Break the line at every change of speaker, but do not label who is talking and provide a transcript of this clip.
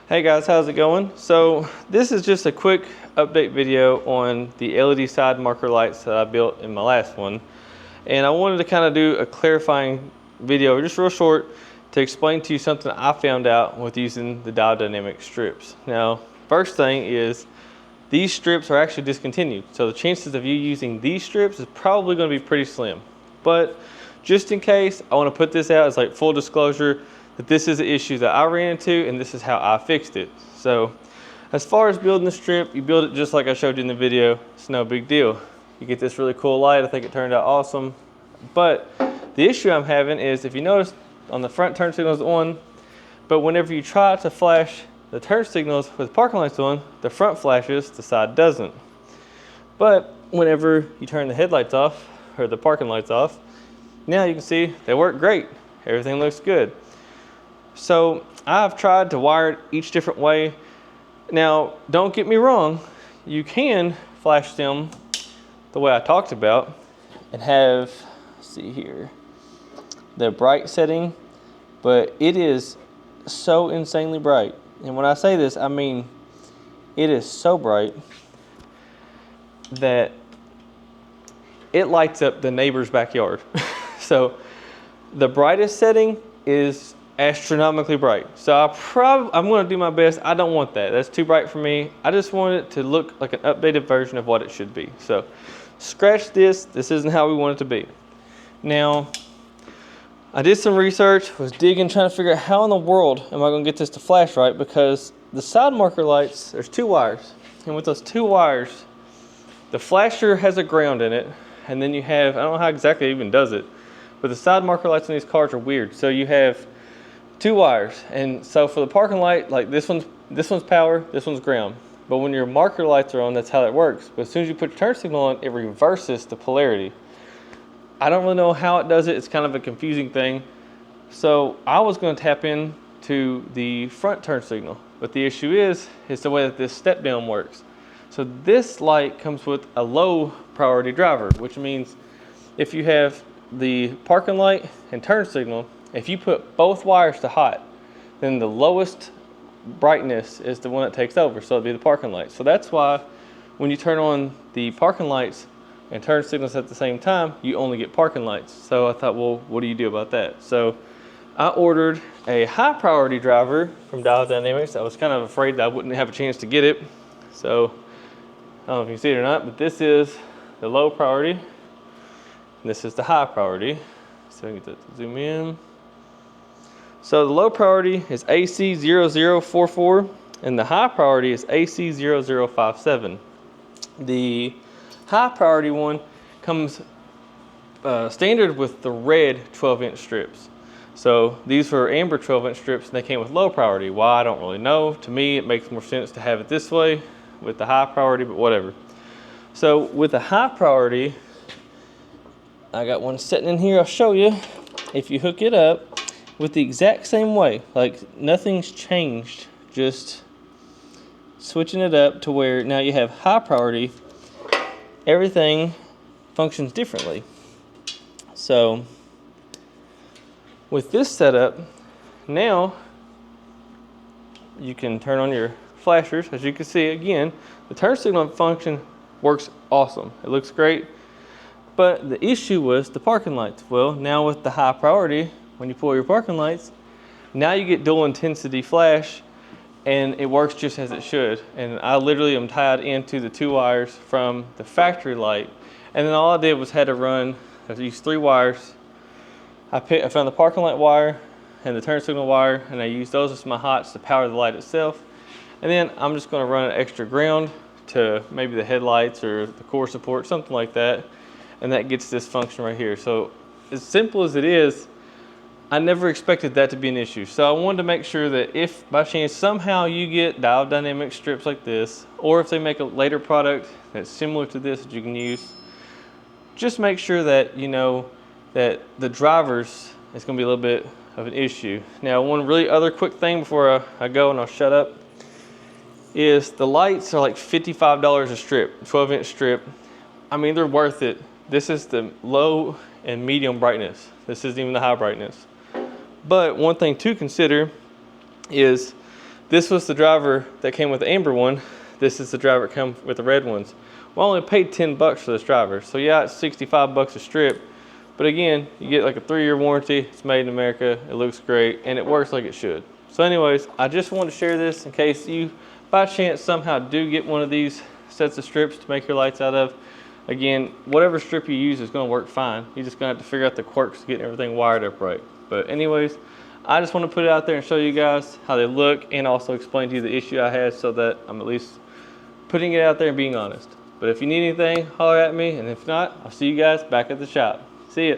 Hey guys, how's it going? So this is just a quick update video on the LED side marker lights that I built in my last one. And I wanted to kind of do a clarifying video, just real short, to explain to you something I found out with using the Diode Dynamics strips. Now, first thing is these strips are actually discontinued. So the chances of you using these strips is probably going to be pretty slim. But just in case, I want to put this out as like full disclosure that this is an issue that I ran into and this is how I fixed it. So as far as building the strip, you build it just like I showed you in the video. It's no big deal. You get this really cool light. I think it turned out awesome. But the issue I'm having is, if you notice, on the front turn signal is on, but whenever you try to flash the turn signals with parking lights on, the front flashes, the side doesn't. But whenever you turn the headlights off or the parking lights off, now you can see they work great. Everything looks good. So I've tried to wire it each different way. Now, don't get me wrong, you can flash them the way I talked about and have, let's see here, the bright setting, but it is so insanely bright. And when I say this, I mean it is so bright that it lights up the neighbor's backyard. So the brightest setting is astronomically bright. So I'm going to do my best. I don't want that. That's too bright for me. I just want it to look like an updated version of what it should be. So scratch this. This isn't how we want it to be. Now, I did some research, was digging, trying to figure out how in the world am I going to get this to flash right, because the side marker lights, there's two wires. And with those two wires, the flasher has a ground in it. And then you have, I don't know how exactly it even does it, but the side marker lights on these cars are weird. So you have two wires, and so for the parking light, like this one's power, this one's ground. But when your marker lights are on, that's how that works. But as soon as you put your turn signal on, it reverses the polarity. I don't really know how it does it. It's kind of a confusing thing. So I was going to tap into the front turn signal, but the issue is the way that this step down works. So this light comes with a low priority driver, which means if you have the parking light and turn signal, if you put both wires to hot, then the lowest brightness is the one that takes over, so it'd be the parking light. So that's why when you turn on the parking lights and turn signals at the same time, you only get parking lights. So I thought, well, what do you do about that? So I ordered a high priority driver from Diode Dynamics. I was kind of afraid that I wouldn't have a chance to get it. So I don't know if you can see it or not, but this is the low priority, and this is the high priority. So I can get that to zoom in. So the low priority is AC0044 and the high priority is AC0057. The high priority one comes standard with the red 12-inch strips. So these were amber 12-inch strips and they came with low priority. Why, I don't really know. To me, it makes more sense to have it this way with the high priority, but whatever. So with the high priority, I got one sitting in here, I'll show you. If you hook it up with the exact same way, like nothing's changed, just switching it up to where now you have high priority, everything functions differently. So with this setup, now you can turn on your flashers. As you can see, again, the turn signal function works awesome. It looks great. But the issue was the parking lights. Well, now with the high priority, when you pull your parking lights, now you get dual intensity flash and it works just as it should. And I literally am tied into the two wires from the factory light. And then all I did was had to run, I used three wires. I found the parking light wire and the turn signal wire, and I used those as my hots to power the light itself. And then I'm just gonna run an extra ground to maybe the headlights or the core support, something like that. And that gets this function right here. So as simple as it is, I never expected that to be an issue. So I wanted to make sure that if by chance somehow you get Diode Dynamics strips like this, or if they make a later product that's similar to this that you can use, just make sure that you know that the drivers is going to be a little bit of an issue. Now, one really other quick thing before I go and I'll shut up is the lights are like $55 a strip, 12-inch strip. I mean, they're worth it. This is the low and medium brightness. This isn't even the high brightness. But one thing to consider is This was the driver that came with the amber one. This is the driver that came with the red ones. Well, I only paid 10 bucks for this driver. So yeah, it's 65 bucks a strip. But again, you get like a 3-year warranty. It's made in America. It looks great and it works like it should. So anyways, I just wanted to share this in case you by chance somehow do get one of these sets of strips to make your lights out of. Again, whatever strip you use is going to work fine. You're just going to have to figure out the quirks of getting everything wired up right. But anyways, I just want to put it out there and show you guys how they look and also explain to you the issue I had so that I'm at least putting it out there and being honest. But if you need anything, holler at me, and if not, I'll see you guys back at the shop. See ya.